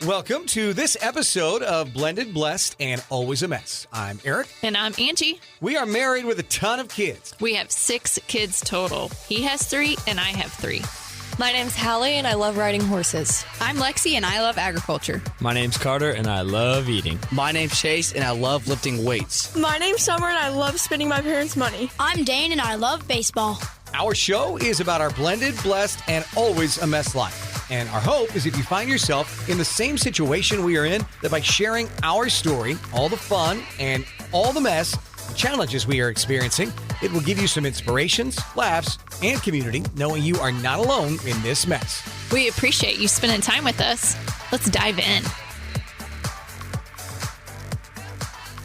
Welcome to this episode of Blended, Blessed, and Always a Mess. I'm Eric. And I'm Angie. We are married with a ton of kids. We have 6 kids total. He has 3 and I have 3. My name's Hallie and I love riding horses. I'm Lexi and I love agriculture. My name's Carter and I love eating. My name's Chase and I love lifting weights. My name's Summer and I love spending my parents' money. I'm Dane and I love baseball. Our show is about our blended, blessed, and always a mess life. And our hope is if you find yourself in the same situation we are in, that by sharing our story, all the fun and all the mess, the challenges we are experiencing, it will give you some inspirations, laughs, and community, knowing you are not alone in this mess. We appreciate you spending time with us. Let's dive in.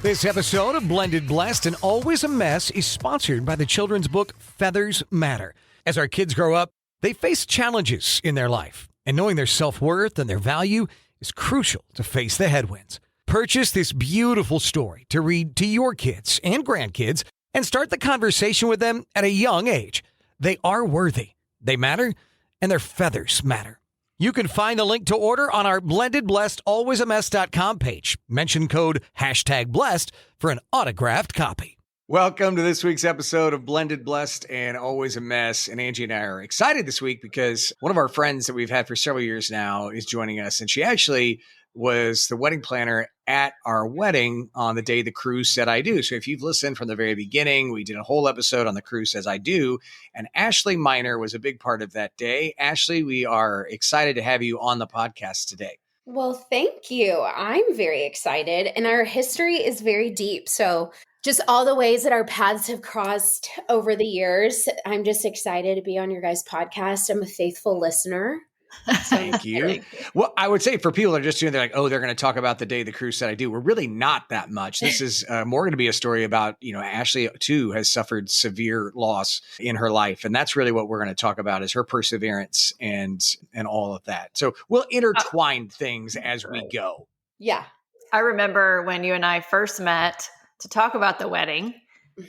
This episode of Blended, Blessed, and Always a Mess is sponsored by the children's book Feathers Matter. As our kids grow up, they face challenges in their life, and knowing their self-worth and their value is crucial to face the headwinds. Purchase this beautiful story to read to your kids and grandkids and start the conversation with them at a young age. They are worthy, they matter, and their feathers matter. You can find the link to order on our Blended, Blessed, alwaysamess.com page. Mention code #blessed for an autographed copy. Welcome to this week's episode of Blended, Blessed, and Always a Mess. And Angie and I are excited this week because one of our friends that we've had for several years now is joining us. And she actually was the wedding planner at our wedding on the day the crew said I do. So if you've listened from the very beginning, we did a whole episode on the crew says I do. And Ashley Miner was a big part of that day. Ashley, we are excited to have you on the podcast today. Well, thank you. I'm very excited. And our history is very deep. So just all the ways that our paths have crossed over the years, I'm just excited to be on your guys' podcast. I'm a faithful listener. Thank you. Well, I would say for people that are just doing, they're like, oh, they're going to talk about the day the crew said I do. We're really not that much. This is more going to be a story about, Ashley too has suffered severe loss in her life. And that's really what we're going to talk about is her perseverance and all of that. So we'll intertwine things as we go. Yeah. I remember when you and I first met to talk about the wedding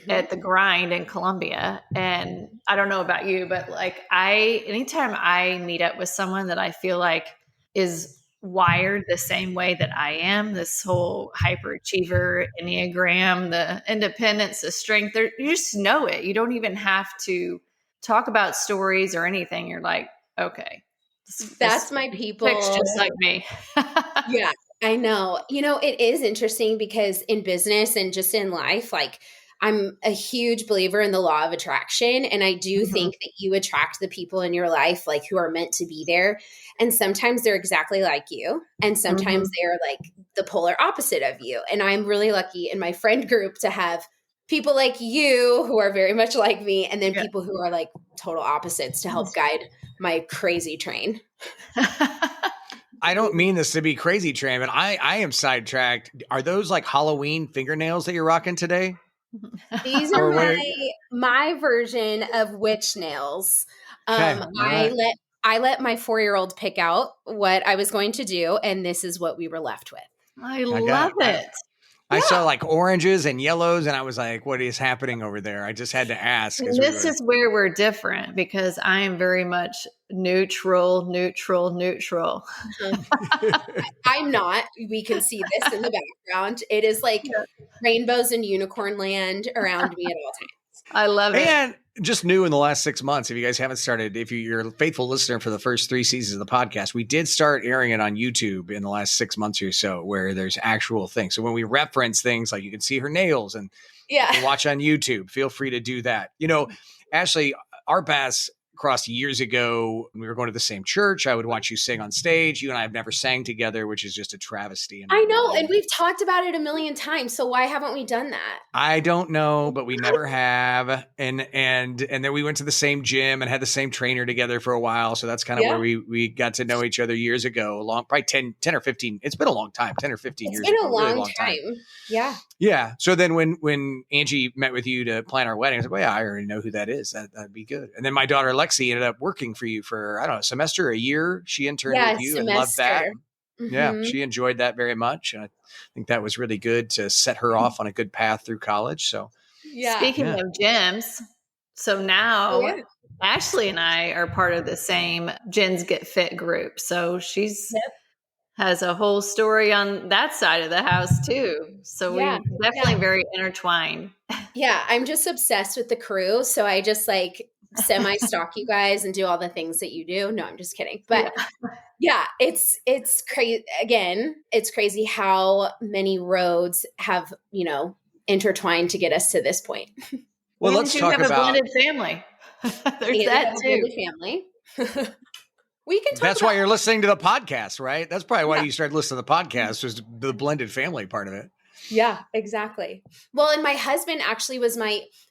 at the grind in Colombia. And I don't know about you, but anytime I meet up with someone that I feel like is wired the same way that I am, this whole hyperachiever, Enneagram, the independence, the strength, you just know it. You don't even have to talk about stories or anything. You're like, okay. That's my people. Just like me. Yeah, I know. It is interesting because in business and just in life, I'm a huge believer in the law of attraction. And I do think that you attract the people in your life, who are meant to be there. And sometimes they're exactly like you. And sometimes they're the polar opposite of you. And I'm really lucky in my friend group to have people like you who are very much like me. And then people who are total opposites to help guide my crazy train. I don't mean this to be crazy train, but I am sidetracked. Are those Halloween fingernails that you're rocking today? These are my version of witch nails. Okay. I let my 4-year-old pick out what I was going to do, and this is what we were left with. I love it. I saw oranges and yellows, and I was like, what is happening over there? I just had to ask. This is where we're different because I am very much neutral. I'm not. We can see this in the background. It is rainbows and unicorn land around me at all times. I love it. And just new in the last 6 months, if you guys haven't started, if you're a faithful listener for the first 3 seasons of the podcast, we did start airing it on YouTube in the last 6 months or so, where there's actual things. So when we reference things you can see her nails and watch on YouTube, feel free to do that. Ashley, our paths crossed years ago. We were going to the same church. I would watch you sing on stage. You and I have never sang together, which is just a travesty. I know. And we've talked about it a million times. So why haven't we done that? I don't know, but we never have. And then we went to the same gym and had the same trainer together for a while. So that's kind of where we got to know each other years ago, probably 10 or 15. It's been a long time, 10 or 15 years. It's been a long time. Yeah. Yeah. So then when Angie met with you to plan our wedding, I was like, well, yeah, I already know who that is. That'd be good. And then my daughter, Lexi, ended up working for you for, I don't know, a semester, a year. She interned with you and loved that. Yeah, she enjoyed that very much. And I think that was really good to set her off on a good path through college. So Speaking of gyms, so now Ashley and I are part of the same Gens Get Fit group. So she's has a whole story on that side of the house too. So Yeah. we definitely very intertwined. Yeah, I'm just obsessed with the crew. So I just like stalk you guys and do all the things that you do. No, I'm just kidding. But yeah, it's crazy. Again, it's crazy how many roads have, intertwined to get us to this point. Well, And let's you talk have a about. blended family. There's We that have a too. blended family. We can talk That's about why you're listening to the podcast, right? That's probably why Yeah. you started listening to the podcast, was the blended family part of it. Yeah, exactly. Well, and my husband actually was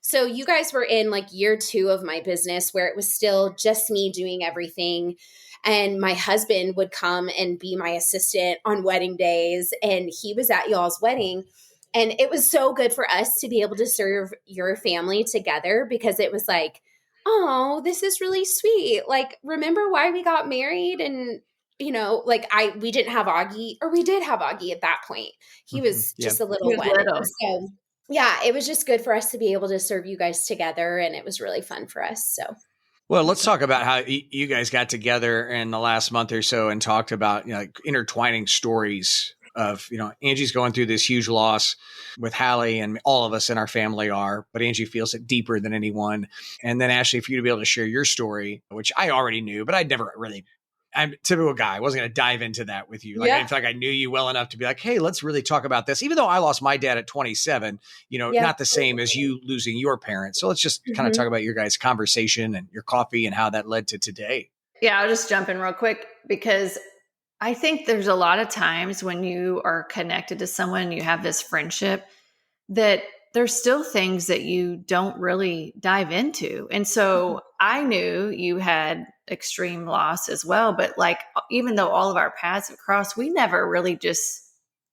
so you guys were in like year 2 of my business where it was still just me doing everything. And my husband would come and be my assistant on wedding days. And he was at y'all's wedding. And it was so good for us to be able to serve your family together because it was like, oh, this is really sweet. Like, remember why we got married? And, like we didn't have Augie, or we did have Augie at that point. He was just a little He was one. little. So yeah, it was just good for us to be able to serve you guys together. And it was really fun for us. So Well, let's talk about how you guys got together in the last month or so and talked about, like intertwining stories of, Angie's going through this huge loss with Hallie, and all of us in our family are, but Angie feels it deeper than anyone. And then Ashley, for you to be able to share your story, which I already knew, but I'd never really, I'm a typical guy. I wasn't going to dive into that with you. Like, I feel like I knew you well enough to be like, hey, let's really talk about this. Even though I lost my dad at 27, not the same as you losing your parents. So let's just kind of talk about your guys' conversation and your coffee and how that led to today. Yeah, I'll just jump in real quick because I think there's a lot of times when you are connected to someone, you have this friendship, that there's still things that you don't really dive into. And so I knew you had extreme loss as well, but like, even though all of our paths have crossed, we never really just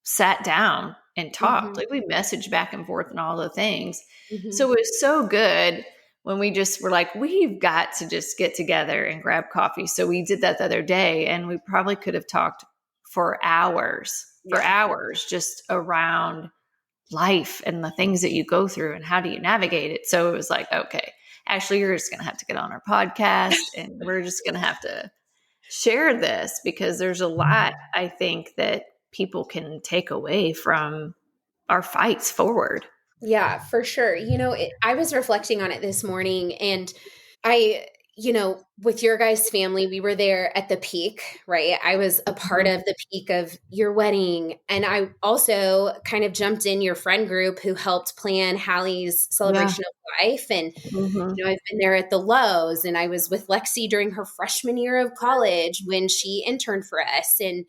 sat down and talked. Like, we messaged back and forth and all the things. So it was so good when we just were like, we've got to just get together and grab coffee. So we did that the other day, and we probably could have talked for hours, just around life and the things that you go through and how do you navigate it. So it was like, okay, Ashley, you're just going to have to get on our podcast and we're just going to have to share this, because there's a lot, I think, that people can take away from our fights forward. Yeah, for sure. I was reflecting on it this morning, and with your guys' family, we were there at the peak, right? I was a part of the peak of your wedding. And I also kind of jumped in your friend group who helped plan Hallie's celebration of life. And, I've been there at the lows, and I was with Lexi during her freshman year of college when she interned for us. And,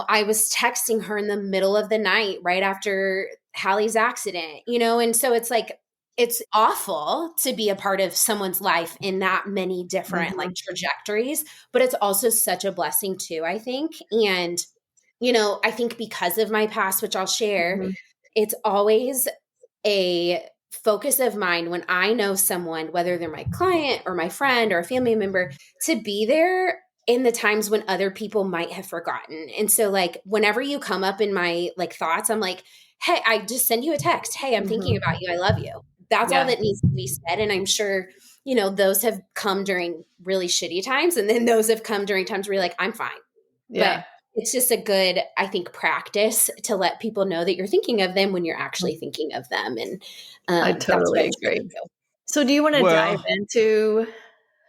I was texting her in the middle of the night right after Hallie's accident, and so it's like, it's awful to be a part of someone's life in that many different like trajectories, but it's also such a blessing too, I think. And, I think because of my past, which I'll share, it's always a focus of mine when I know someone, whether they're my client or my friend or a family member, to be there in the times when other people might have forgotten. And so like, whenever you come up in my like thoughts, I'm like, hey, I just send you a text. Hey, I'm thinking about you. I love you. That's all that needs to be said. And I'm sure, those have come during really shitty times. And then those have come during times where you're like, I'm fine. Yeah. But it's just a good, I think, practice to let people know that you're thinking of them when you're actually thinking of them. And I totally agree. So do you want to dive into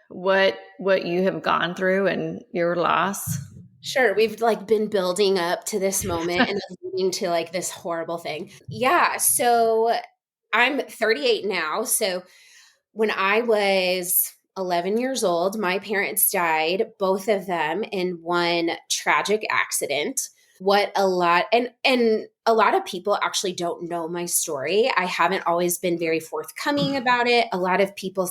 what you have gone through and your loss? Sure. We've like been building up to this moment and leading to like this horrible thing. Yeah. So I'm 38 now. So when I was 11 years old, my parents died, both of them in one tragic accident. What a lot, and a lot of people actually don't know my story. I haven't always been very forthcoming about it. A lot of people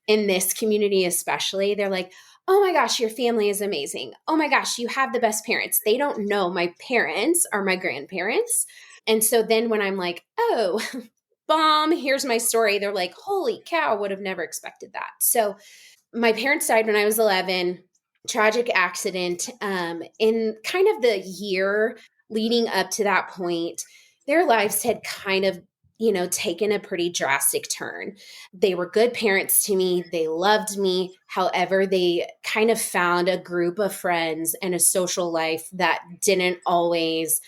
in this community, especially, they're like, oh my gosh, your family is amazing. Oh my gosh, you have the best parents. They don't know my parents or my grandparents. And so then when I'm like, oh, bomb, here's my story, they're like, holy cow, would have never expected that. So my parents died when I was 11, tragic accident. In kind of the year leading up to that point, their lives had kind of taken a pretty drastic turn. They were good parents to me. They loved me. However, they kind of found a group of friends and a social life that didn't always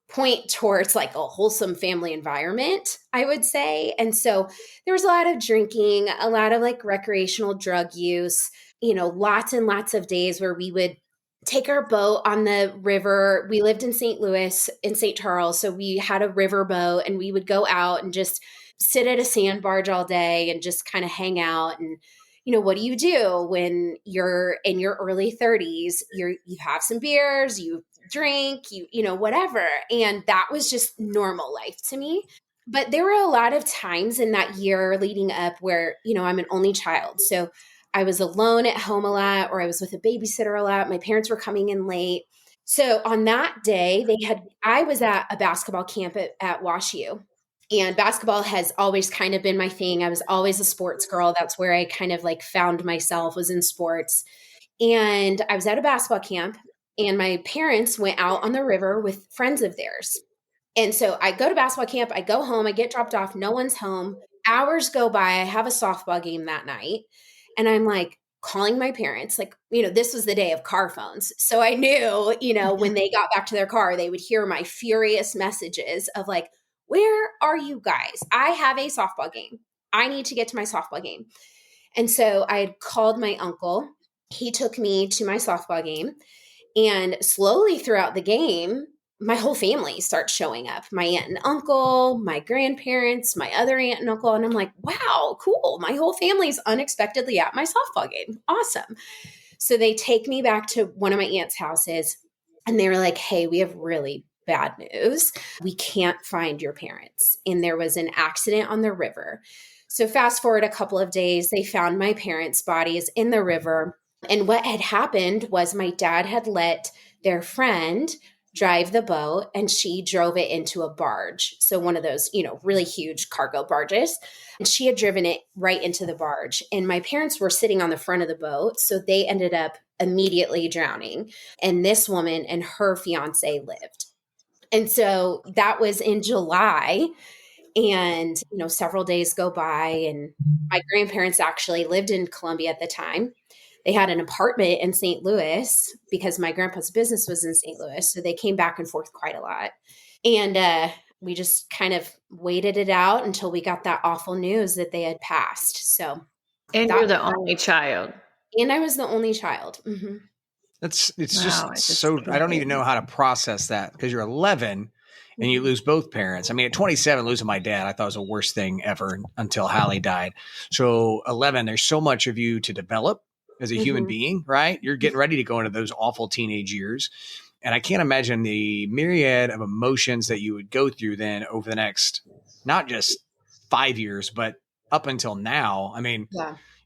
point towards like a wholesome family environment, I would say. And so there was a lot of drinking, a lot of like recreational drug use, lots and lots of days where we would take our boat on the river. We lived in St. Louis, in St. Charles. So we had a river boat and we would go out and just sit at a sand barge all day and just kind of hang out. And, what do you do when you're in your early 30s? You have some beers, you drink, whatever. And that was just normal life to me. But there were a lot of times in that year leading up where, I'm an only child. So I was alone at home a lot, or I was with a babysitter a lot. My parents were coming in late. So on that day, I was at a basketball camp at WashU. And basketball has always kind of been my thing. I was always a sports girl. That's where I kind of like found myself, was in sports. And I was at a basketball camp, and my parents went out on the river with friends of theirs. And so I go to basketball camp, I go home, I get dropped off, no one's home. Hours go by, I have a softball game that night. And I'm like calling my parents, like, this was the day of car phones. So I knew, when they got back to their car, they would hear my furious messages of like, where are you guys? I have a softball game. I need to get to my softball game. And so I had called my uncle. He took me to my softball game, and slowly throughout the game, my whole family starts showing up. My aunt and uncle, my grandparents, my other aunt and uncle. And I'm like, wow, cool. My whole family's unexpectedly at my softball game. Awesome. So they take me back to one of my aunt's houses, and they were like, hey, we have really bad news. We can't find your parents. And there was an accident on the river. So fast forward a couple of days, they found my parents' bodies in the river. And what had happened was my dad had let their friend drive the boat, and she drove it into a barge. So one of those, really huge cargo barges. And she had driven it right into the barge. And my parents were sitting on the front of the boat. So they ended up immediately drowning. And this woman and her fiance lived. And so that was in July. And, several days go by, and my grandparents actually lived in Colombia at the time. They had an apartment in St. Louis because my grandpa's business was in St. Louis. So they came back and forth quite a lot. And we just kind of waited it out until we got that awful news that they had passed. So, and you're the only child. And I was the only child. Mm-hmm. It's just so, I don't even know how to process that, because you're 11 and you lose both parents. I mean, at 27, losing my dad, I thought was the worst thing ever until Hallie died. So 11, there's so much of you to develop as a human being, right? You're getting ready to go into those awful teenage years. And I can't imagine the myriad of emotions that you would go through then over the next, not just 5 years, but up until now. I mean,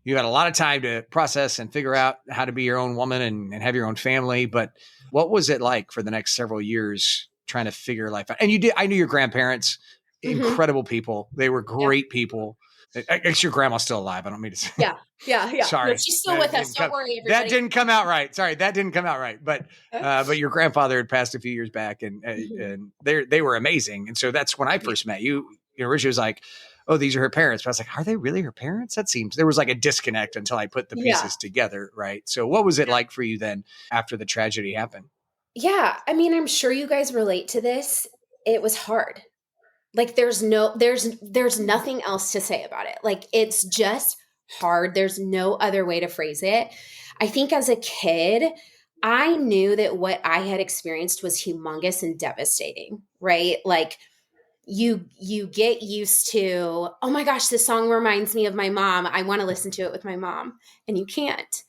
you had a lot of time to process and figure out how to be your own woman and have your own family. But what was it like for the next several years trying to figure life out? And I knew your grandparents, incredible people. They were great people. I guess your grandma's still alive. I don't mean to say. Yeah. Sorry. No, she's still with us. Don't worry, everybody. That didn't come out right. Sorry, that didn't come out right. But your grandfather had passed a few years back, and they were amazing. And so that's when I first met you. Richard was like, oh, these are her parents. But I was like, are they really her parents? That seems, there was like a disconnect until I put the pieces together, right? So what was it like for you then after the tragedy happened? Yeah. I mean, I'm sure you guys relate to this. It was hard. Like there's nothing else to say about it. Like it's just hard. There's no other way to phrase it. I think as a kid, I knew that what I had experienced was humongous and devastating, right? Like you get used to, oh my gosh, this song reminds me of my mom. I want to listen to it with my mom, and you can't.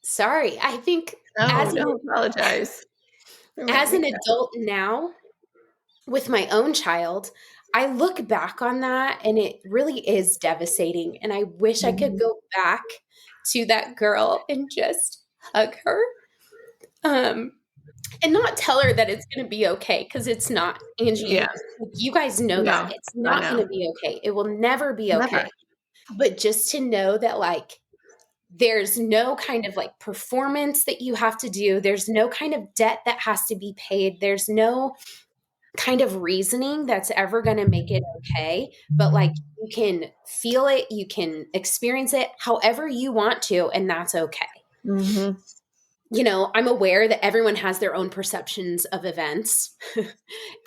Sorry. I think don't apologize. As an adult now, with my own child, I look back on that and it really is devastating. And I wish I could go back to that girl and just hug her. And not tell her that it's going to be okay, because it's not. Angie, you guys know that. It's not going to be okay. It will never be okay. Never. But just to know that, like, there's no kind of like performance that you have to do. There's no kind of debt that has to be paid. There's no kind of reasoning that's ever going to make it okay. But like, you can feel it, you can experience it however you want to, and that's okay. Mm-hmm. You know, I'm aware that everyone has their own perceptions of events.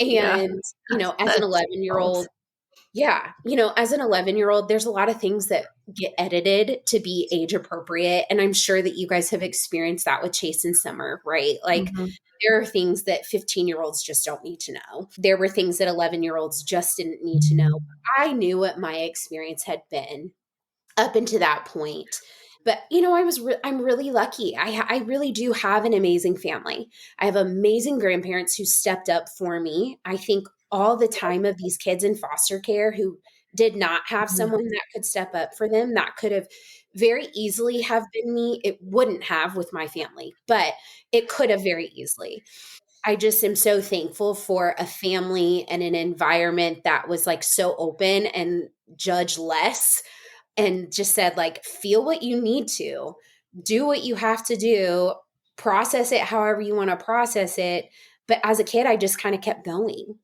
Yeah. And, you know, as an That's 11-year-old, yeah, you know, as an 11-year-old, there's a lot of things that get edited to be age appropriate. And I'm sure that you guys have experienced that with Chase and Summer, right? Like, mm-hmm. there are things that 15-year-olds just don't need to know. There were things that 11-year-olds just didn't need to know. I knew what my experience had been up until that point. But, you know, I'm really lucky. I really do have an amazing family. I have amazing grandparents who stepped up for me. I think all the time of these kids in foster care who did not have someone that could step up for them, that could have very easily have been me. It wouldn't have with my family, but it could have very easily. I just am so thankful for a family and an environment that was like so open and judge less, and just said, like, feel what you need to, do what you have to do, process it however you want to process it. But as a kid, I just kind of kept going.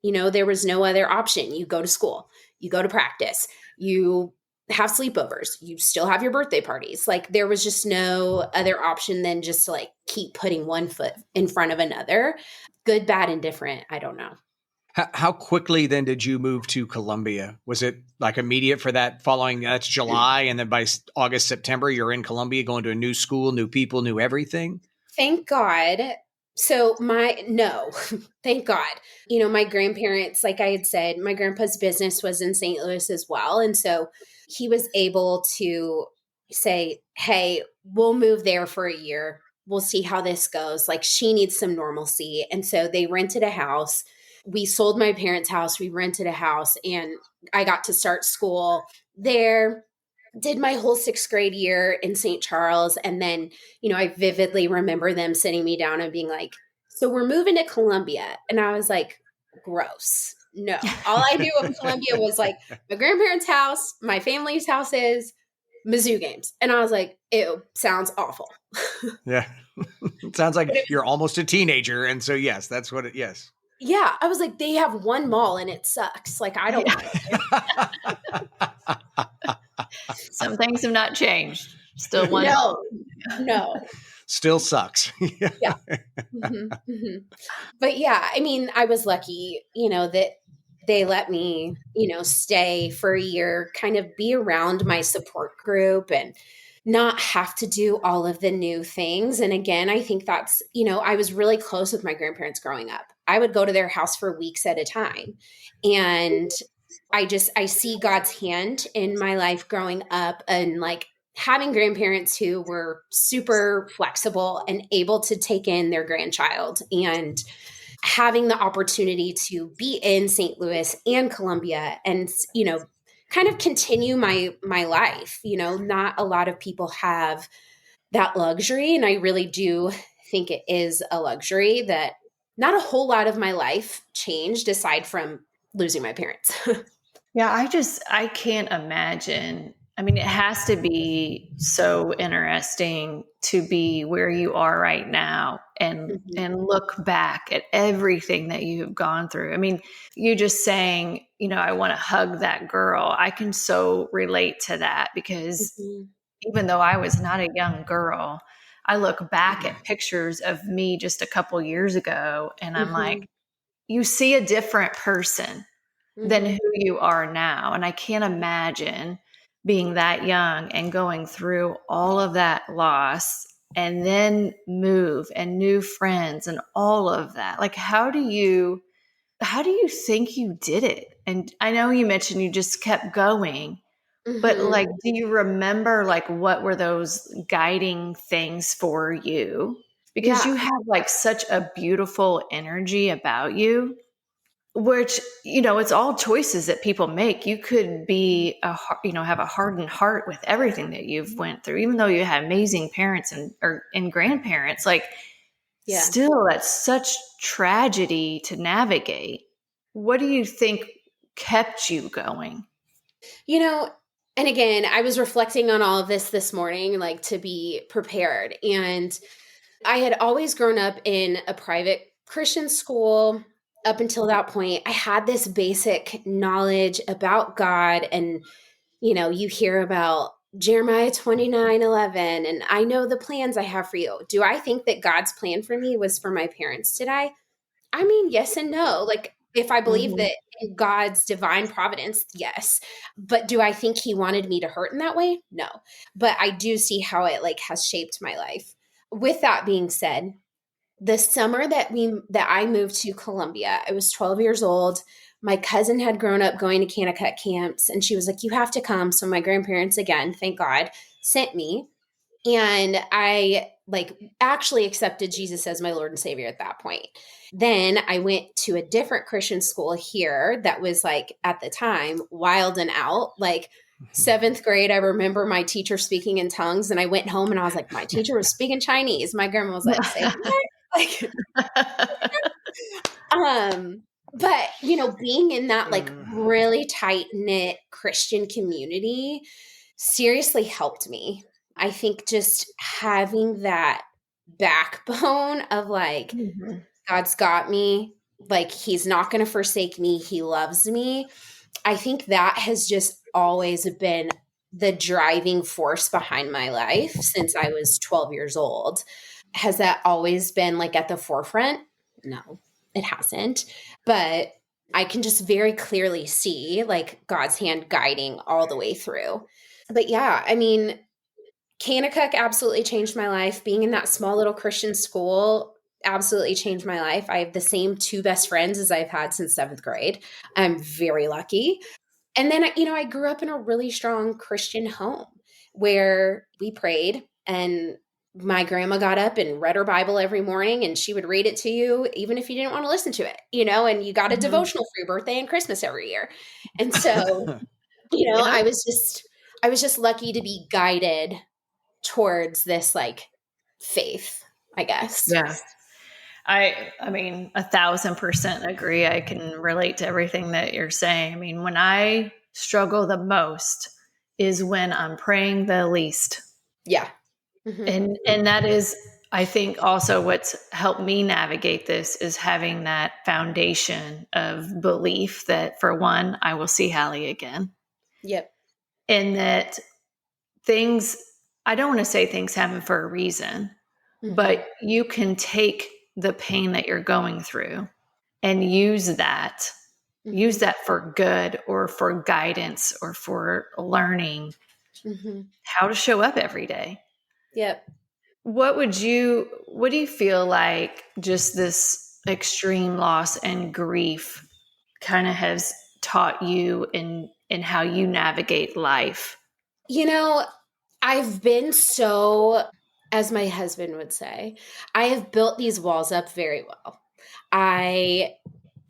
You know, there was no other option. You go to school, you go to practice, you have sleepovers, you still have your birthday parties. Like, there was just no other option than just to like keep putting one foot in front of another. Good, bad, and different. I don't know. How quickly then did you move to Colombia? Was it like immediate for that following? That's July. And then by August, September, you're in Colombia going to a new school, new people, new everything? Thank God. So no, thank God. You know, my grandparents, like I had said, my grandpa's business was in St. Louis as well. And so he was able to say, hey, we'll move there for a year. We'll see how this goes. Like, she needs some normalcy. And so they rented a house. We sold my parents' house. We rented a house, and I got to start school there. Did my whole 6th grade year in St. Charles. And then, you know, I vividly remember them sitting me down and being like, so we're moving to Colombia. And I was like, gross. No. All I knew of Colombia was like my grandparents' house, my family's houses, Mizzou games. And I was like, ew, sounds awful. Yeah. It sounds like you're almost a teenager. And so, yes, that's what it, yes. Yeah. I was like, they have one mall and it sucks. Like, I don't Some things have not changed. Still one. No. Still sucks. Yeah. But yeah, I mean, I was lucky, you know, that they let me, you know, stay for a year, kind of be around my support group and not have to do all of the new things. And again, I think that's, you know, I was really close with my grandparents growing up. I would go to their house for weeks at a time. And I see God's hand in my life growing up, and like having grandparents who were super flexible and able to take in their grandchild, and having the opportunity to be in St. Louis and Columbia and, you know, kind of continue my life. You know, not a lot of people have that luxury. And I really do think it is a luxury that not a whole lot of my life changed aside from losing my parents. Yeah, I can't imagine. I mean, it has to be so interesting to be where you are right now and look back at everything that you have gone through. I mean, you just saying, you know, I want to hug that girl. I can so relate to that because even though I was not a young girl, I look back at pictures of me just a couple years ago and I'm like, you see a different person than who you are now. And I can't imagine being that young and going through all of that loss and then move and new friends and all of that. Like, how do you think you did it? And I know you mentioned you just kept going, but like, do you remember like what were those guiding things for you? Because you have like such a beautiful energy about you. Which, you know, it's all choices that people make. You could be have a hardened heart with everything that you've went through, even though you had amazing parents and grandparents. Like, still, that's such tragedy to navigate. What do you think kept you going? You know, and again, I was reflecting on all of this morning, like to be prepared. And I had always grown up in a private Christian school. up until that point, I had this basic knowledge about God. And, you hear about Jeremiah 29:11, and I know the plans I have for you. Do I think that God's plan for me was for my parents to die? I mean, yes and no. Like, if I believe that in God's divine providence, yes. But do I think he wanted me to hurt in that way? No. But I do see how it like has shaped my life. With that being said, the summer that I moved to Colombia, I was 12 years old. My cousin had grown up going to Kanakuk camps, and she was like, "You have to come." So my grandparents, again, thank God, sent me. And I like actually accepted Jesus as my Lord and Savior at that point. Then I went to a different Christian school here that was like at the time wild and out. Like seventh grade, I remember my teacher speaking in tongues, and I went home and I was like, my teacher was speaking Chinese. My grandma was like, "Say what?" Like, but being in that like really tight knit Christian community seriously helped me. I think just having that backbone of like, God's got me, like, he's not going to forsake me. He loves me. I think that has just always been the driving force behind my life since I was 12 years old. Has that always been like at the forefront? No, it hasn't. But I can just very clearly see like God's hand guiding all the way through. But yeah, I mean, Kanakuk absolutely changed my life. Being in that small little Christian school absolutely changed my life. I have the same two best friends as I've had since seventh grade. I'm very lucky. And then, I grew up in a really strong Christian home where we prayed, and my grandma got up and read her Bible every morning, and she would read it to you, even if you didn't want to listen to it, and you got a devotional for your birthday and Christmas every year. And so, I was just lucky to be guided towards this like faith, I guess. Yeah. I mean, 1,000% agree. I can relate to everything that you're saying. I mean, when I struggle the most is when I'm praying the least. Yeah. And that is, I think, also what's helped me navigate this is having that foundation of belief that, for one, I will see Hallie again. Yep. And that things, I don't want to say things happen for a reason, but you can take the pain that you're going through and use that for good or for guidance or for learning how to show up every day. Yep. What do you feel like just this extreme loss and grief kind of has taught you in how you navigate life? I've been so, as my husband would say, I have built these walls up very well. I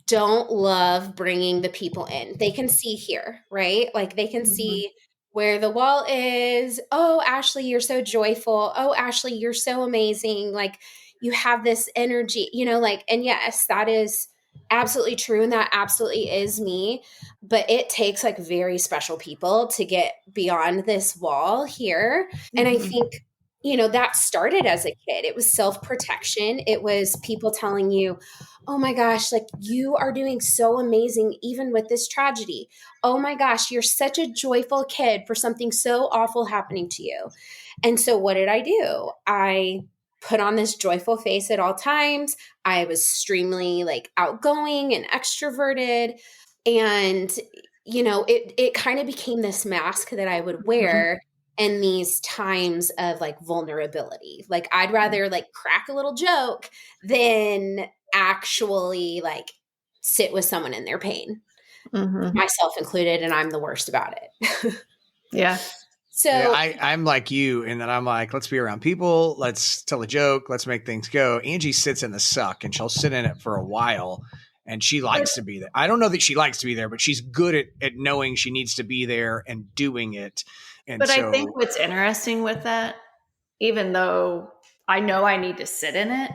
don't love bringing the people in. They can see here, right? Like they can see where the wall is. "Oh, Ashley, you're so joyful. Oh, Ashley, you're so amazing. Like you have this energy, and yes, that is absolutely true. And that absolutely is me. But it takes like very special people to get beyond this wall here. And I think, that started as a kid. It was self-protection. It was people telling you, "Oh my gosh, like you are doing so amazing, even with this tragedy. Oh my gosh, you're such a joyful kid for something so awful happening to you." And so what did I do? I put on this joyful face at all times. I was extremely like outgoing and extroverted. And, it kind of became this mask that I would wear in these times of like vulnerability. Like I'd rather like crack a little joke than actually like sit with someone in their pain, myself included, and I'm the worst about it. Yeah. So I'm like you in that I'm like, let's be around people. Let's tell a joke. Let's make things go. Angie sits in the suck and she'll sit in it for a while and she likes to be there. I don't know that she likes to be there, but she's good at knowing she needs to be there and doing it. And but I think what's interesting with that, even though I know I need to sit in it,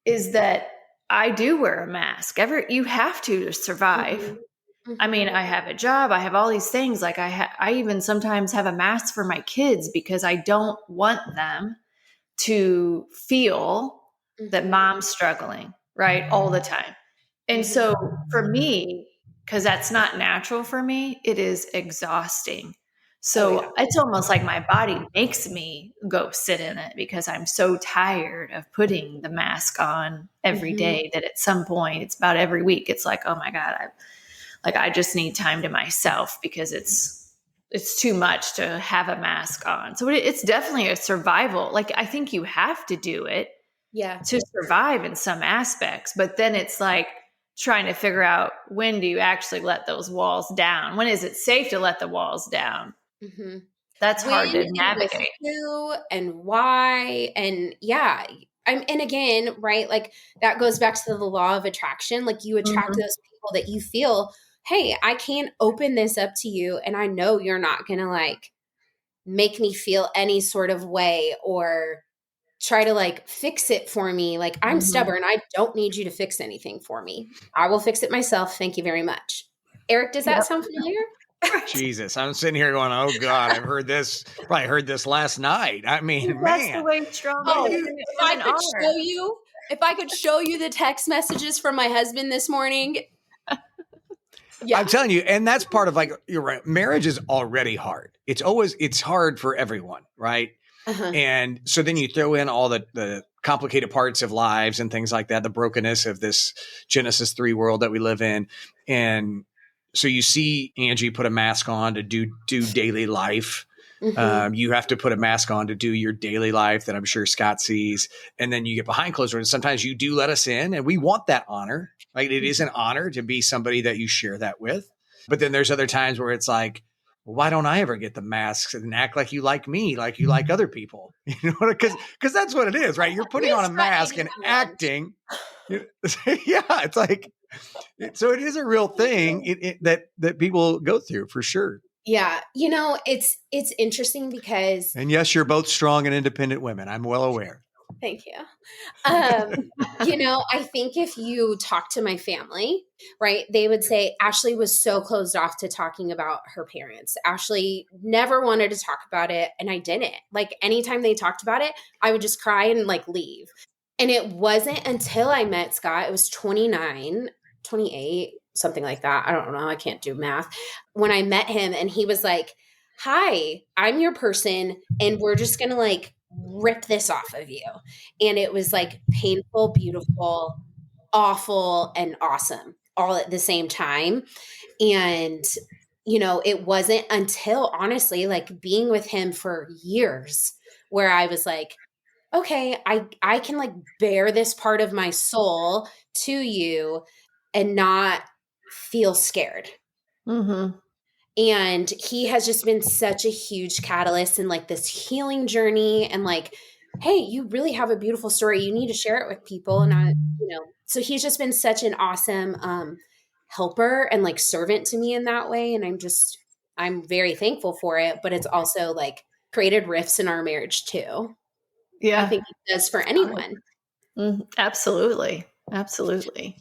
is that I do wear a mask. You have to survive. I mean, I have a job. I have all these things. Like I even sometimes have a mask for my kids because I don't want them to feel that mom's struggling, right? All the time. And so for me, because that's not natural for me, it is exhausting. So it's almost like my body makes me go sit in it because I'm so tired of putting the mask on every day that at some point, it's about every week, it's like, oh my God, I just need time to myself because it's too much to have a mask on. So it's definitely a survival. Like, I think you have to do it to survive in some aspects, but then it's like trying to figure out, when do you actually let those walls down? When is it safe to let the walls down? That's hard to navigate. Who and why, and and again, right? Like, that goes back to the law of attraction. Like, you attract those people that you feel, hey, I can't open this up to you, and I know you're not gonna like make me feel any sort of way or try to like fix it for me. Like, I'm stubborn. I don't need you to fix anything for me. I will fix it myself. Thank you very much. Eric, does that sound familiar? Jesus, I'm sitting here going, oh God, I've heard this. Probably heard this last night. I mean, That's the man. way trauma is. If I could show you the text messages from my husband this morning. I'm telling you, and that's part of, like, you're right. Marriage is already hard. It's hard for everyone, right? And so then you throw in all the complicated parts of lives and things like that, the brokenness of this Genesis 3 world that we live in. And so you see Angie put a mask on to do daily life. You have to put a mask on to do your daily life that I'm sure Scott sees. And then you get behind closed doors. Sometimes you do let us in, and we want that honor. Like, it is an honor to be somebody that you share that with. But then there's other times where it's like, well, why don't I ever get the masks and act like you like me, like you like other people? You know, because that's what it is, right? You're putting on a mask and acting. It's like, so it is a real thing that people go through, for sure. Yeah. You know, it's interesting because. And yes, you're both strong and independent women. I'm well aware. Thank you. You know, I think if you talk to my family, right, they would say Ashley was so closed off to talking about her parents. Ashley never wanted to talk about it. And I didn't. Like, anytime they talked about it, I would just cry and like leave. And it wasn't until I met Scott, it was 29, 28, something like that. I don't know. I can't do math. When I met him, and he was like, hi, I'm your person, and we're just going to like rip this off of you. And it was like painful, beautiful, awful, and awesome all at the same time. And, you know, it wasn't until, honestly, like being with him for years where I was like, okay, I can like bear this part of my soul to you and not feel scared. And he has just been such a huge catalyst in like this healing journey, and like, hey, you really have a beautiful story. You need to share it with people. And so he's just been such an awesome helper and like servant to me in that way. And I'm very thankful for it, but it's also like created rifts in our marriage too. Yeah. I think it does for anyone. Absolutely. Absolutely.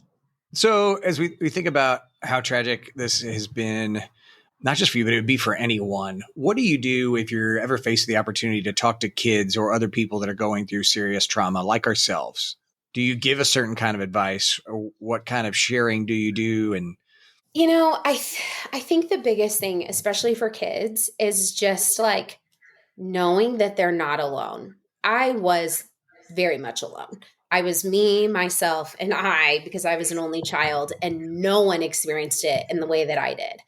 So as we think about how tragic this has been, not just for you, but it would be for anyone, what do you do if you're ever faced with the opportunity to talk to kids or other people that are going through serious trauma like ourselves? Do you give a certain kind of advice, or what kind of sharing do you do? And you know, I think the biggest thing, especially for kids, is just like knowing that they're not alone. I was very much alone. I was me, myself, and I, because I was an only child, and no one experienced it in the way that I did.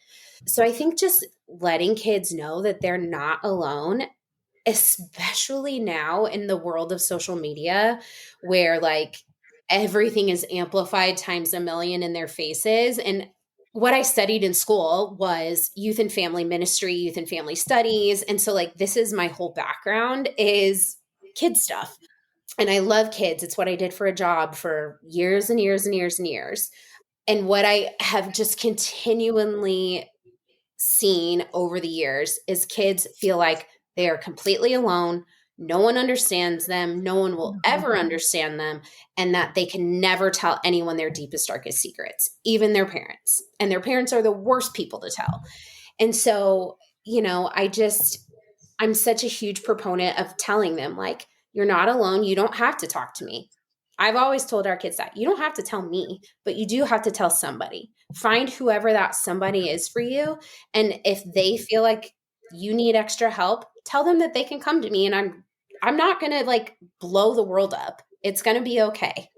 So I think just letting kids know that they're not alone, especially now in the world of social media, where like everything is amplified times a million in their faces. And what I studied in school was youth and family ministry, youth and family studies. And so like, this is my whole background is kid stuff. And I love kids. It's what I did for a job for years and years and years and years. And what I have just continually seen over the years is kids feel like they are completely alone. No one understands them. No one will ever understand them. And that they can never tell anyone their deepest, darkest secrets, even their parents. And their parents are the worst people to tell. And so, you know, I'm such a huge proponent of telling them, like, you're not alone. You don't have to talk to me. I've always told our kids that you don't have to tell me, but you do have to tell somebody. Find whoever that somebody is for you. And if they feel like you need extra help, tell them that they can come to me, and I'm not going to like blow the world up. It's going to be okay.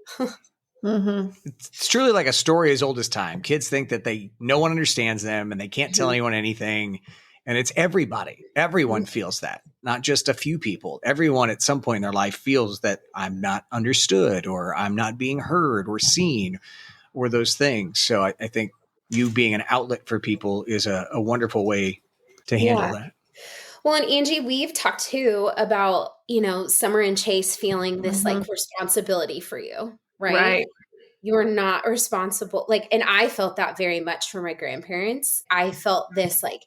It's truly like a story as old as time. Kids think that no one understands them and they can't tell anyone anything. And it's everybody. Everyone feels that, not just a few people. Everyone at some point in their life feels that I'm not understood, or I'm not being heard or seen, or those things. So I think you being an outlet for people is a wonderful way to handle that. Well, and Angie, we've talked too about, Summer and Chase feeling this like responsibility for you, right? You're not responsible. Like, and I felt that very much for my grandparents. I felt this like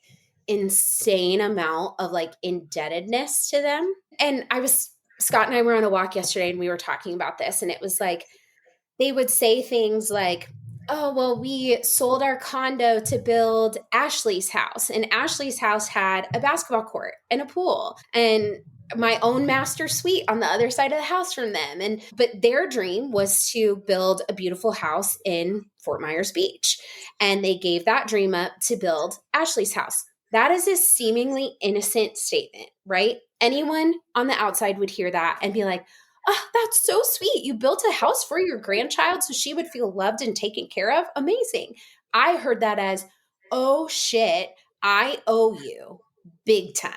insane amount of like indebtedness to them. And Scott and I were on a walk yesterday and we were talking about this, and it was like, they would say things like, oh, well, we sold our condo to build Ashley's house. And Ashley's house had a basketball court and a pool and my own master suite on the other side of the house from them. But their dream was to build a beautiful house in Fort Myers Beach. And they gave that dream up to build Ashley's house. That is a seemingly innocent statement, right? Anyone on the outside would hear that and be like, oh, that's so sweet. You built a house for your grandchild so she would feel loved and taken care of. Amazing. I heard that as, oh shit, I owe you big time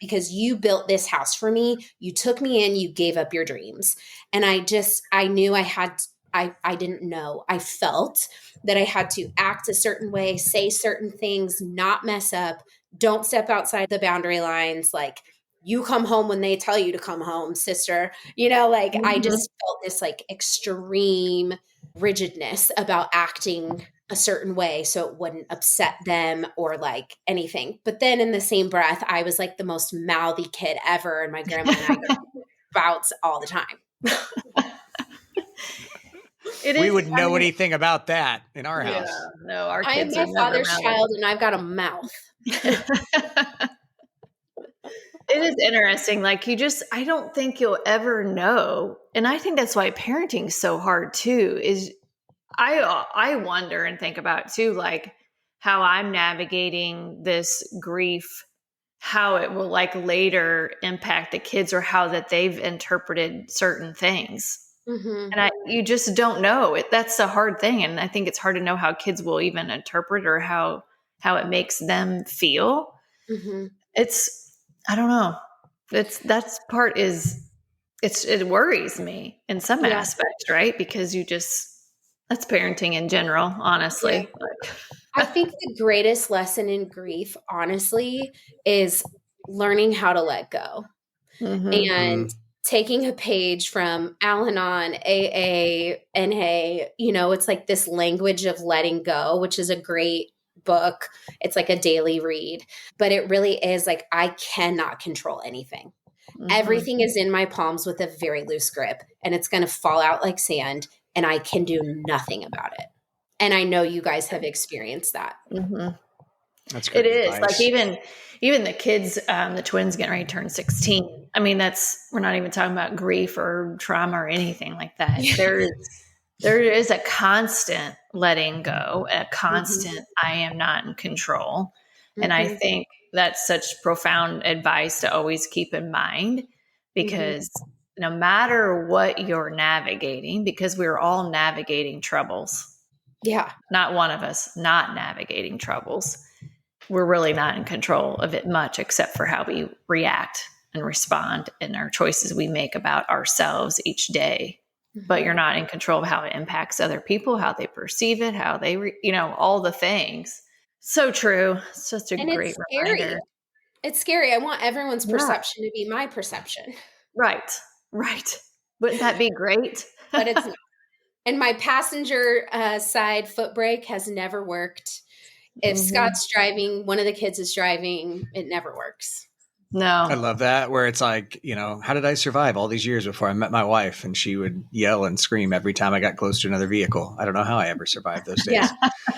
because you built this house for me. You took me in, you gave up your dreams. And I knew I didn't know. I felt that I had to act a certain way, say certain things, not mess up, don't step outside the boundary lines. Like, you come home when they tell you to come home, sister. I just felt this like extreme rigidness about acting a certain way so it wouldn't upset them or like anything. But then in the same breath, I was like the most mouthy kid ever. And my grandma and I go bouts all the time. We wouldn't know anything about that in our house. No, our kids I am my father's child and I've got a mouth. It is interesting. Like I don't think you'll ever know. And I think that's why parenting is so hard too, is I wonder and think about too, like how I'm navigating this grief, how it will like later impact the kids or how that they've interpreted certain things. And you just don't know it. That's the hard thing. And I think it's hard to know how kids will even interpret or how it makes them feel. I don't know. It worries me in some aspects, right? Because that's parenting in general, honestly. Yeah. I think the greatest lesson in grief, honestly, is learning how to let go and taking a page from Al-Anon, AA, NA. It's like this language of letting go, which is a great book. It's like a daily read, but it really is like, I cannot control anything. Everything is in my palms with a very loose grip, and it's going to fall out like sand, and I can do nothing about it. And I know you guys have experienced that. That's great. It is like even the kids, the twins getting ready to turn 16. I mean, we're not even talking about grief or trauma or anything like that. There is a constant letting go, a constant, I am not in control. And I think that's such profound advice to always keep in mind, because no matter what you're navigating, because we're all navigating troubles. Yeah. Not one of us not navigating troubles. We're really not in control of it much, except for how we react and respond and our choices we make about ourselves each day. But you're not in control of how it impacts other people, how they perceive it, how they, all the things. So true. It's just a great reminder. It's scary. I want everyone's perception to be my perception. Right. Wouldn't that be great? But it's not. And my passenger side foot brake has never worked. If Scott's driving, one of the kids is driving, it never works. No. I love that, where it's like, how did I survive all these years before I met my wife? And she would yell and scream every time I got close to another vehicle. I don't know how I ever survived those days. Yeah,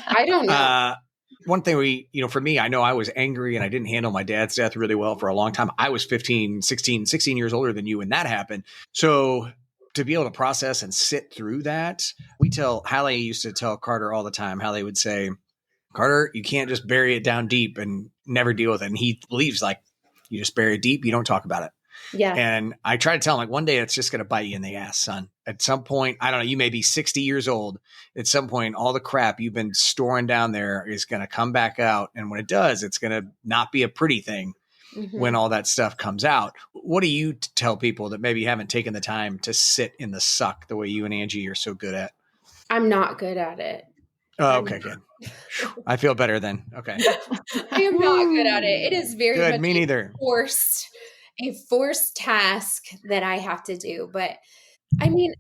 I don't know. One thing for me, I know I was angry and I didn't handle my dad's death really well for a long time. I was 16 years older than you when that happened. So to be able to process and sit through that. Hallie used to tell Carter all the time, Hallie would say, Carter, you can't just bury it down deep and never deal with it. And he believes like you just bury it deep, you don't talk about it. Yeah. And I try to tell him like one day it's just going to bite you in the ass, son. At some point, I don't know, you may be 60 years old. At some point, all the crap you've been storing down there is going to come back out. And when it does, it's going to not be a pretty thing when all that stuff comes out. What do you tell people that maybe haven't taken the time to sit in the suck the way you and Angie are so good at? I'm not good at it. Oh, okay, good. I feel better then. Okay. I am not good at it. It is very good. much Me neither. A forced task that I have to do. But I mean,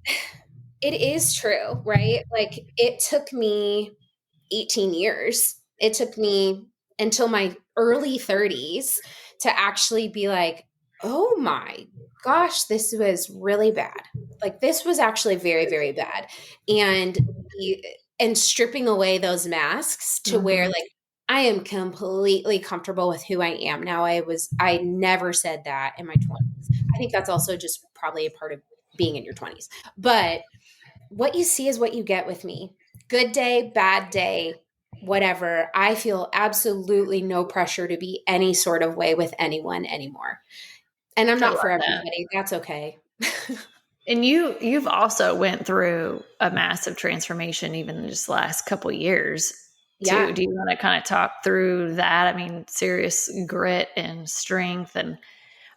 it is true, right? Like it took me 18 years. It took me until my early 30s to actually be like, oh my gosh, this was really bad. Like this was actually very, very bad. And stripping away those masks to where like I am completely comfortable with who I am now. I never said that in my 20s. I think that's also just probably a part of being in your 20s. But what you see is what you get with me. Good day, bad day, whatever. I feel absolutely no pressure to be any sort of way with anyone anymore. And I'm not for everybody. That's okay. And you've also went through a massive transformation even in just the last couple of years too. Yeah. Do you want to kind of talk through that? I mean, serious grit and strength. And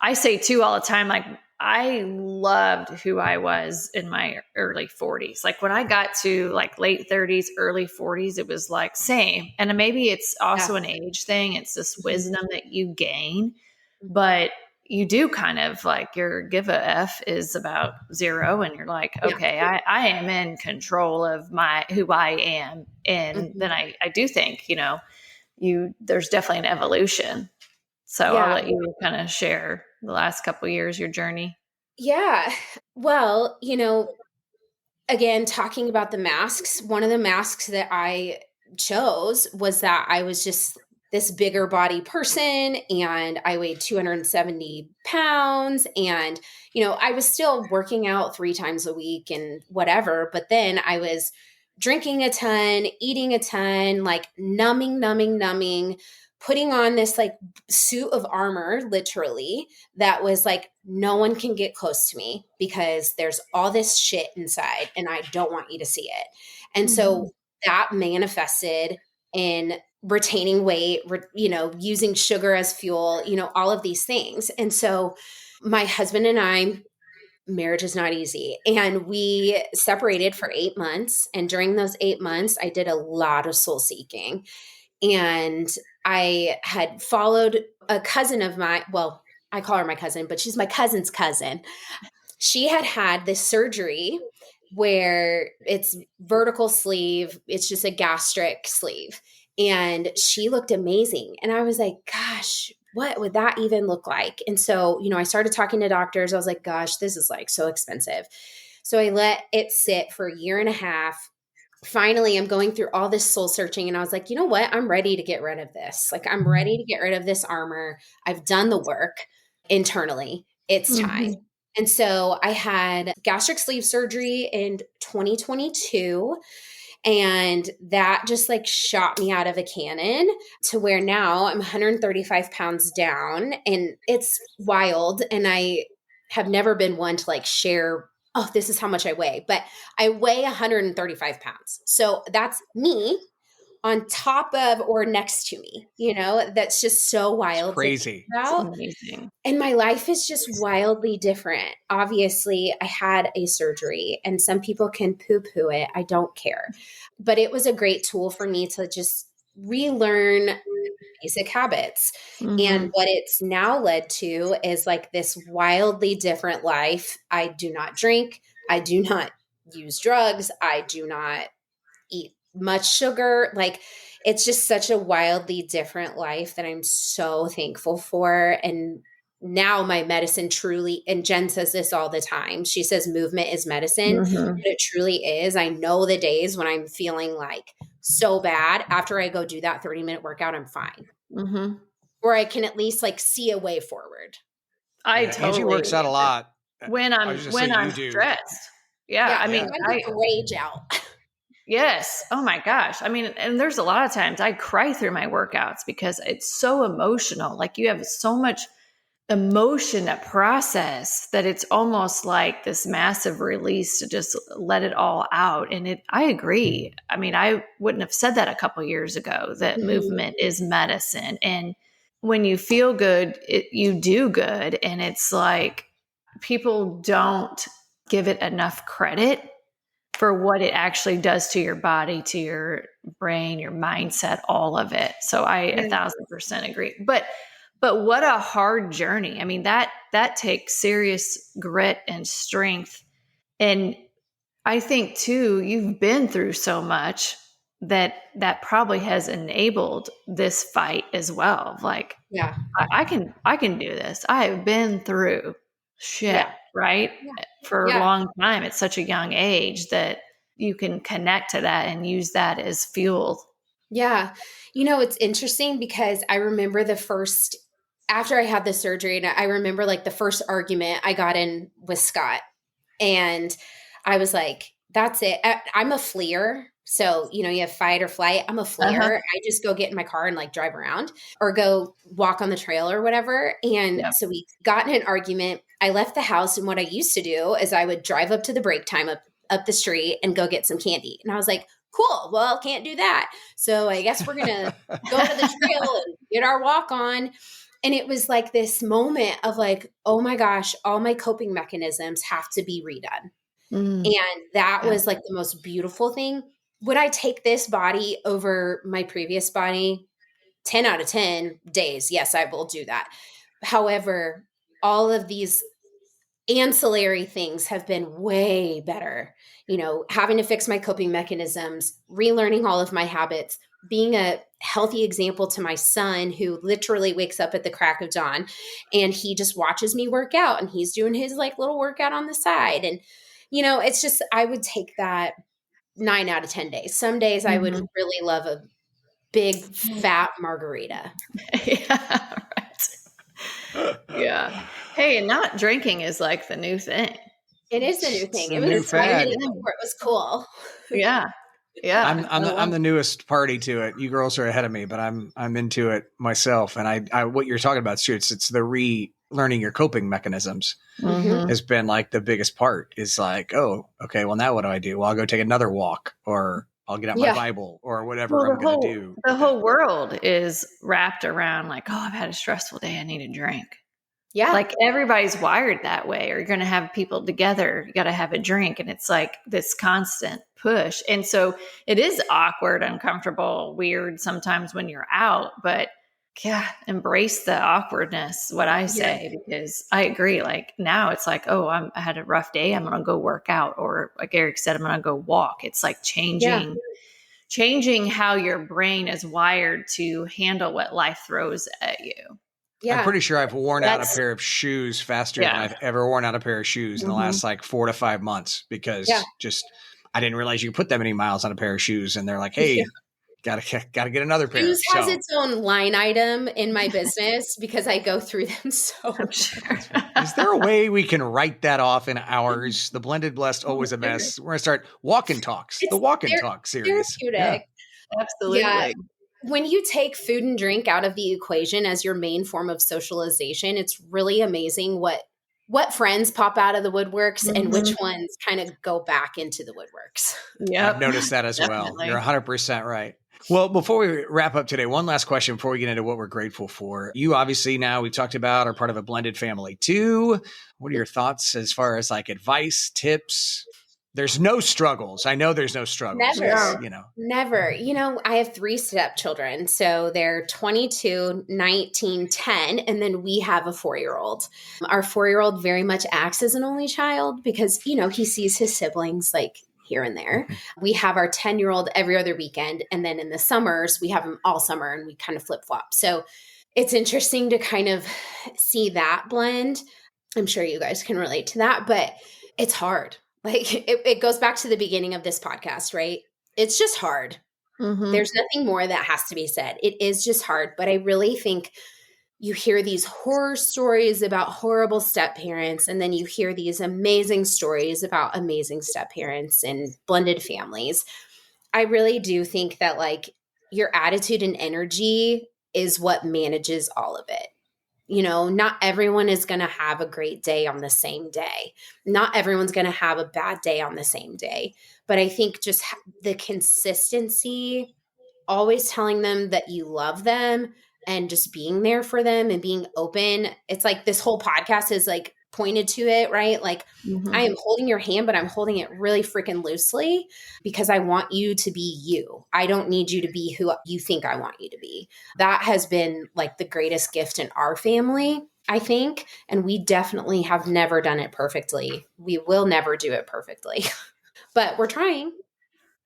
I say too all the time, like I loved who I was in my early 40s. Like when I got to like late 30s, early 40s, it was like same. And maybe it's also an age thing. It's this wisdom that you gain, but you do kind of like your give a F is about zero. And you're like, okay, I am in control of who I am. And then I do think, there's definitely an evolution. So I'll let you kind of share the last couple of years, your journey. Yeah. Well, again, talking about the masks, one of the masks that I chose was that I was just this bigger body person and I weighed 270 pounds and, I was still working out 3 times a week and whatever, but then I was drinking a ton, eating a ton, like numbing, putting on this like suit of armor, literally, that was like, no one can get close to me because there's all this shit inside and I don't want you to see it. And so that manifested in retaining weight, using sugar as fuel, all of these things. And so my husband and I, marriage is not easy. And we separated for 8 months. And during those 8 months, I did a lot of soul seeking. And I had followed a cousin of mine. Well, I call her my cousin, but she's my cousin's cousin. She had this surgery where it's vertical sleeve. It's just a gastric sleeve. And she looked amazing. And I was like, gosh, what would that even look like? And so, I started talking to doctors. I was like, gosh, this is like so expensive. So I let it sit for a year and a half. Finally, I'm going through all this soul searching and I was like, you know what? I'm ready to get rid of this. Like, I'm ready to get rid of this armor. I've done the work internally. It's time. And so I had gastric sleeve surgery in 2022. And that just like shot me out of a cannon to where now I'm 135 pounds down and it's wild. And I have never been one to like share, oh, this is how much I weigh, but I weigh 135 pounds. So that's me on top of or next to me, that's just so wild. It's crazy. It's amazing. And my life is just wildly different. Obviously, I had a surgery and some people can poo-poo it. I don't care. But it was a great tool for me to just relearn basic habits. And what it's now led to is like this wildly different life. I do not drink. I do not use drugs. I do not eat much sugar. Like it's just such a wildly different life that I'm so thankful for. And now my medicine truly, and Jen says this all the time. She says movement is medicine, but it truly is. I know the days when I'm feeling like so bad after I go do that 30-minute workout, I'm fine. Or I can at least like see a way forward. Totally Angie works out a lot. when I I'm was just saying you do. stressed. Yeah, I mean, I get the rage out. yes. Oh my gosh. I mean, and there's a lot of times I cry through my workouts because it's so emotional. Like you have so much emotion to process that it's almost like this massive release to just let it all out. And I agree. I mean, I wouldn't have said that a couple years ago, that movement is medicine. And when you feel good, you do good. And it's like people don't give it enough credit for what it actually does to your body, to your brain, your mindset, all of it. So I 1,000% agree. But what a hard journey. I mean, that takes serious grit and strength. And I think too, you've been through so much that probably has enabled this fight as well. Like, Yeah. I can do this. I have been through shit, right? For a long time at such a young age that you can connect to that and use that as fuel. Yeah. It's interesting because I remember after I had the surgery, and I remember like the first argument I got in with Scott. And I was like, that's it. I'm a fleer. So, you have fight or flight. I'm a fleer. I just go get in my car and like drive around or go walk on the trail or whatever. And so we got in an argument. I left the house. And what I used to do is I would drive up to the break time up the street and go get some candy. And I was like, cool. Well, can't do that. So I guess we're going to go to the trail and get our walk on. And it was like this moment of like, oh my gosh, all my coping mechanisms have to be redone. And that was like the most beautiful thing. Would I take this body over my previous body? 10 out of 10 days. Yes, I will do that. However, all of these ancillary things have been way better. Having to fix my coping mechanisms, relearning all of my habits, being a healthy example to my son who literally wakes up at the crack of dawn and he just watches me work out and he's doing his like little workout on the side. And, it's just, I would take that 9 out of 10 days. Some days I would really love a big fat margarita. Yeah. Right. Yeah. Hey, and not drinking is like the new thing. It is the new thing. It new was fad. it was cool. Yeah. Yeah. I'm the newest party to it. You girls are ahead of me, but I'm into it myself. And I what you're talking about, Stu, it's the relearning your coping mechanisms has been like the biggest part. Is like, oh, okay, well now what do? Well, I'll go take another walk, or I'll get out my Bible, or whatever I'm going to do. The whole world is wrapped around like, oh, I've had a stressful day. I need a drink. Yeah. Like everybody's wired that way, or you're going to have people together. You got to have a drink. And it's like this constant push. And so it is awkward, uncomfortable, weird sometimes when you're out, but embrace the awkwardness, what I say, because I agree. Like now it's like, oh, I had a rough day. I'm going to go work out. Or like Eric said, I'm going to go walk. It's like changing how your brain is wired to handle what life throws at you. Yeah. I'm pretty sure I've worn out a pair of shoes faster than I've ever worn out a pair of shoes in the last like 4 to 5 months because I didn't realize you could put that many miles on a pair of shoes. And they're like, hey, gotta get another pair. Shoes has its own line item in my business because I go through them so much. Is there a way we can write that off in hours? The Blended Blessed, Always a Mess. We're going to start Walk and Talks, the Walk and Talk series. Therapeutic. Yeah. Absolutely. Yeah. When you take food and drink out of the equation as your main form of socialization, it's really amazing what friends pop out of the woodworks and which ones kind of go back into the woodworks. Yeah, I've noticed that as well. You're 100% right. Well, before we wrap up today, one last question before we get into what we're grateful for. You obviously now we've talked about are part of a blended family too. What are your thoughts as far as like advice, tips? There's no struggles. I know there's no struggles. Never. Never. I have 3 stepchildren. So they're 22, 19, 10, and then we have a 4-year-old. Our 4-year-old very much acts as an only child because, he sees his siblings like here and there. We have our 10-year-old every other weekend. And then in the summers, we have him all summer and we kind of flip flop. So it's interesting to kind of see that blend. I'm sure you guys can relate to that, but it's hard. Like it goes back to the beginning of this podcast, right? It's just hard. There's nothing more that has to be said. It is just hard. But I really think you hear these horror stories about horrible step parents, and then you hear these amazing stories about amazing step parents and blended families. I really do think that like your attitude and energy is what manages all of it. You know, not everyone is going to have a great day on the same day. Not everyone's going to have a bad day on the same day. But I think just the consistency, always telling them that you love them and just being there for them and being open. It's like this whole podcast is like pointed to it, right? Like I am holding your hand, but I'm holding it really freaking loosely because I want you to be you. I don't need you to be who you think I want you to be. That has been like the greatest gift in our family, I think. And we definitely have never done it perfectly. We will never do it perfectly, but we're trying.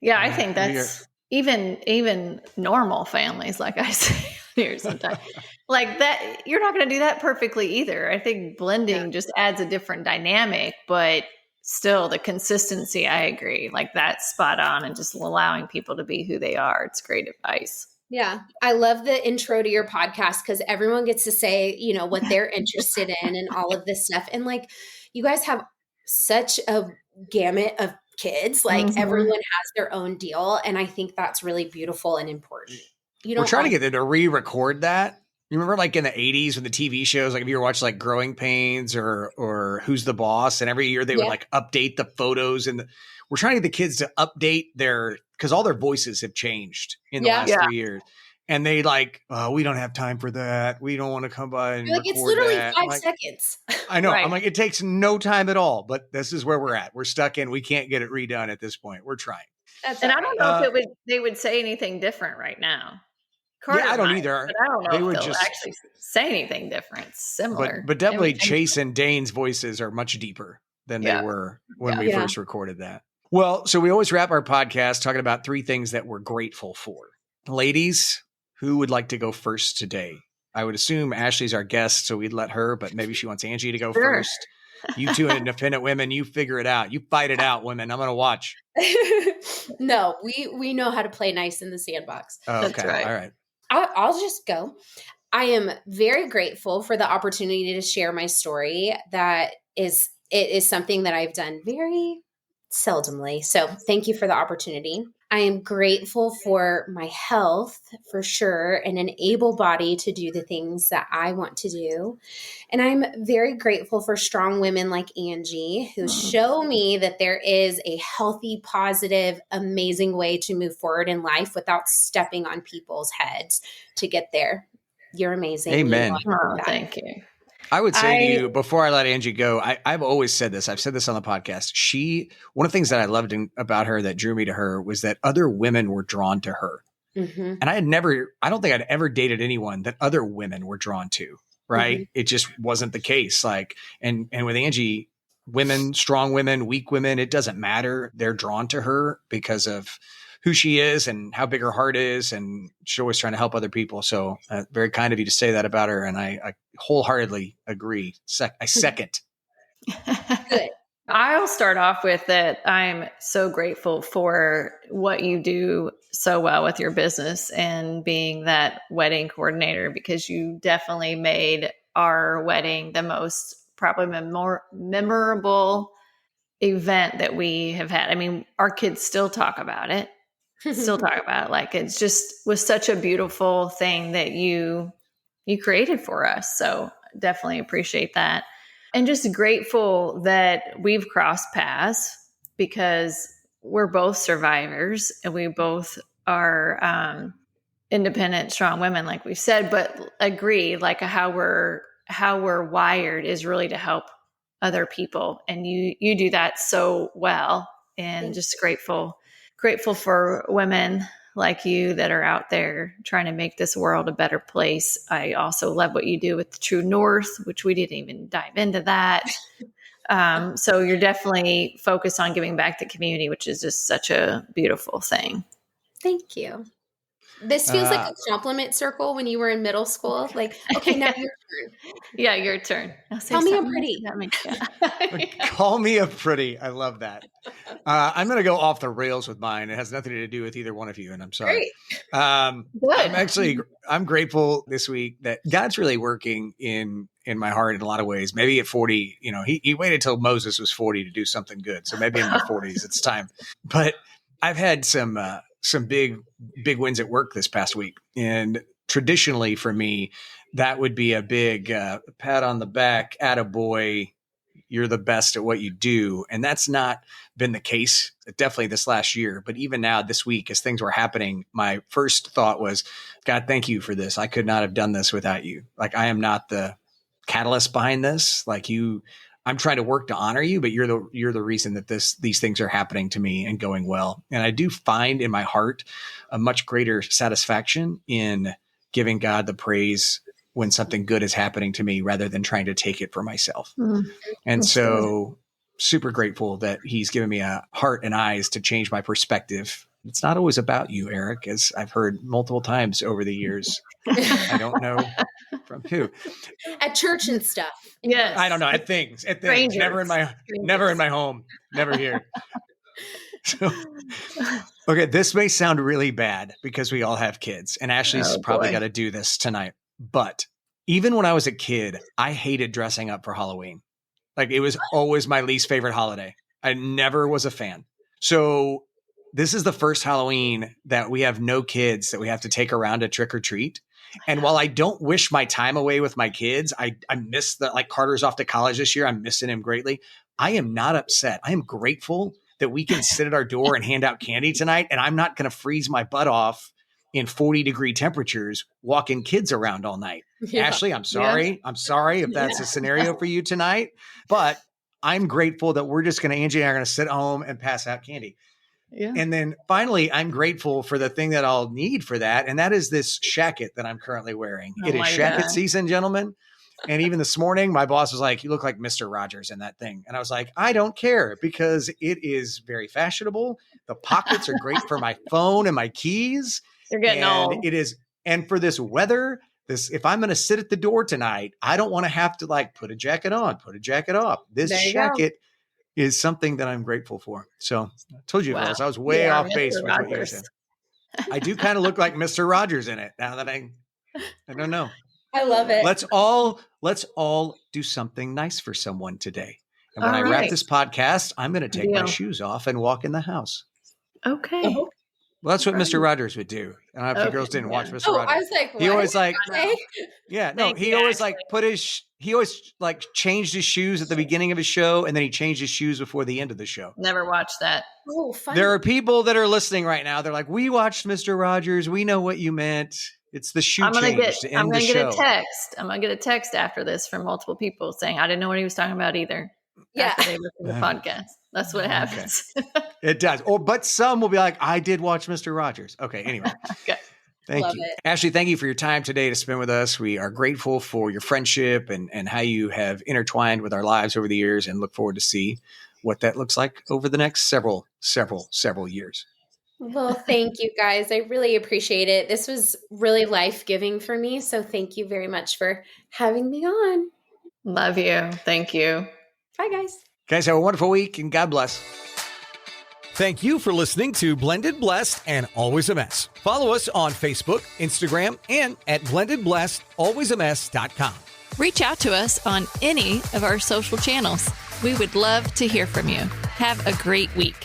Yeah, I think that's even normal families, like I say here sometimes. Like that, you're not going to do that perfectly either. I think blending just adds a different dynamic, but still the consistency, I agree. Like that's spot on and just allowing people to be who they are. It's great advice. Yeah. I love the intro to your podcast because everyone gets to say, you know, what they're interested in and all of this stuff. And like, you guys have such a gamut of kids. Like everyone has their own deal. And I think that's really beautiful and important. We're trying to get them to re-record that. You remember like in the 80s when the TV shows, like if you were watching like Growing Pains or Who's the Boss, and every year they would like update the photos, and we're trying to get the kids to update because all their voices have changed in the last 3 years. And they like, we don't have time for that. We don't want to come by and record it's literally that. 5 seconds. I know. Right. I'm like, it takes no time at all, but this is where we're at. We're stuck in. We can't get it redone at this point. We're trying. And I don't know if they would say anything different right now. Carter I don't either. But I don't know if they'll actually say anything different. It's similar. But definitely Chase and Dane's voices are much deeper than they were when we first recorded that. Well, so we always wrap our podcast talking about 3 things that we're grateful for. Ladies, who would like to go first today? I would assume Ashley's our guest, so we'd let her, but maybe she wants Angie to go first. You two independent women, you figure it out. You fight it out, women. I'm going to watch. No, we know how to play nice in the sandbox. Oh, okay. That's right. All right. I'll just go. I am very grateful for the opportunity to share my story. It is something that I've done very seldomly. So thank you for the opportunity. I am grateful for my health for sure and an able body to do the things that I want to do. And I'm very grateful for strong women like Angie who show me that there is a healthy, positive, amazing way to move forward in life without stepping on people's heads to get there. You're amazing. Amen. Thank you. I would say to you, before I let Angie go, I've always said this. I've said this on the podcast. One of the things that I loved about her that drew me to her was that other women were drawn to her. Mm-hmm. And I don't think I'd ever dated anyone that other women were drawn to, right? Mm-hmm. It just wasn't the case. Like, and with Angie, women, strong women, weak women, it doesn't matter. They're drawn to her because of who she is and how big her heart is. And she's always trying to help other people. So very kind of you to say that about her. And I wholeheartedly agree. I second. Good. I'll start off with that. I'm so grateful for what you do so well with your business and being that wedding coordinator, because you definitely made our wedding the most probably more memorable event that we have had. I mean, our kids still talk about it. Like it's just was such a beautiful thing that you created for us. So definitely appreciate that. And just grateful that we've crossed paths because we're both survivors and we both are independent, strong women, like we said, but agree like how we're wired is really to help other people. And you do that so well, and just grateful for women like you that are out there trying to make this world a better place. I also love what you do with the True North, which we didn't even dive into that. So you're definitely focused on giving back to the community, which is just such a beautiful thing. Thank you. This feels like a compliment circle when you were in middle school. Like, okay, now your turn. Yeah, your turn. Tell me I'm pretty. Call me a pretty. I love that. I'm going to go off the rails with mine. It has nothing to do with either one of you, and I'm sorry. I'm grateful this week that God's really working in my heart in a lot of ways. Maybe at 40, he waited till Moses was 40 to do something good. So maybe in my 40s, it's time. But I've had some big wins at work this past week. And traditionally for me, that would be a big pat on the back, attaboy, you're the best at what you do. And that's not been the case, definitely this last year. But even now, this week, as things were happening, my first thought was, God, thank you for this. I could not have done this without you. Like, I am not the catalyst behind this. Like, I'm trying to work to honor you, but you're the reason that these things are happening to me and going well. And I do find in my heart a much greater satisfaction in giving God the praise when something good is happening to me rather than trying to take it for myself. And so super grateful that he's given me a heart and eyes to change my perspective. It's not always about you, Eric, as I've heard multiple times over the years. I don't know from who. At church and stuff. Yes. I don't know. At things. Never in my home. Never here. So, okay, this may sound really bad because we all have kids, and Ashley's probably got to do this tonight. But even when I was a kid, I hated dressing up for Halloween. Like, it was always my least favorite holiday. I never was a fan. So this is the first Halloween that we have no kids that we have to take around to trick or treat. And while I don't wish my time away with my kids, I miss Carter's off to college this year. I'm missing him greatly. I am not upset. I am grateful that we can sit at our door and hand out candy tonight. And I'm not going to freeze my butt off in 40-degree temperatures, walking kids around all night. Yeah. Ashley, I'm sorry. Yeah. I'm sorry if that's a scenario for you tonight, but I'm grateful that Angie and I are going to sit home and pass out candy. Yeah. And then finally, I'm grateful for the thing that I'll need for that. And that is this shacket that I'm currently wearing. It is shacket season, gentlemen. And even this morning, my boss was like, you look like Mr. Rogers in that thing. And I was like, I don't care because it is very fashionable. The pockets are great for my phone and my keys. You're getting old. It is. And for this weather, if I'm going to sit at the door tonight, I don't want to have to put a jacket on, put a jacket off. This jacket is something that I'm grateful for. So I told you, girls, I was way off base with what you said. I do kind of look like Mr. Rogers in it now that I don't know. I love it. Let's all do something nice for someone today. And when I wrap this podcast, I'm going to take my shoes off and walk in the house. Okay. Well, that's what Mr. Rogers would do. I don't know if you girls didn't watch Mr. Rogers. I was like, what? He always he always changed his shoes at the beginning of his show, and then he changed his shoes before the end of the show. Never watched that. Oh, funny. There are people that are listening right now. They're like, we watched Mr. Rogers. We know what you meant. It's the shoe change to end the show. I'm going to get a text after this from multiple people saying, I didn't know what he was talking about either. Yeah. After they listen to the podcast. That's what happens. Okay. It does. But some will be like, I did watch Mr. Rogers. Okay. Anyway. Okay. Thank you. Ashley, thank you for your time today to spend with us. We are grateful for your friendship and how you have intertwined with our lives over the years, and look forward to see what that looks like over the next several years. Well, thank you guys. I really appreciate it. This was really life-giving for me. So thank you very much for having me on. Love you. Thank you. Bye, guys. Guys, have a wonderful week and God bless. Thank you for listening to Blended Blessed and Always a Mess. Follow us on Facebook, Instagram, and at blendedblessedalwaysamess.com. Reach out to us on any of our social channels. We would love to hear from you. Have a great week.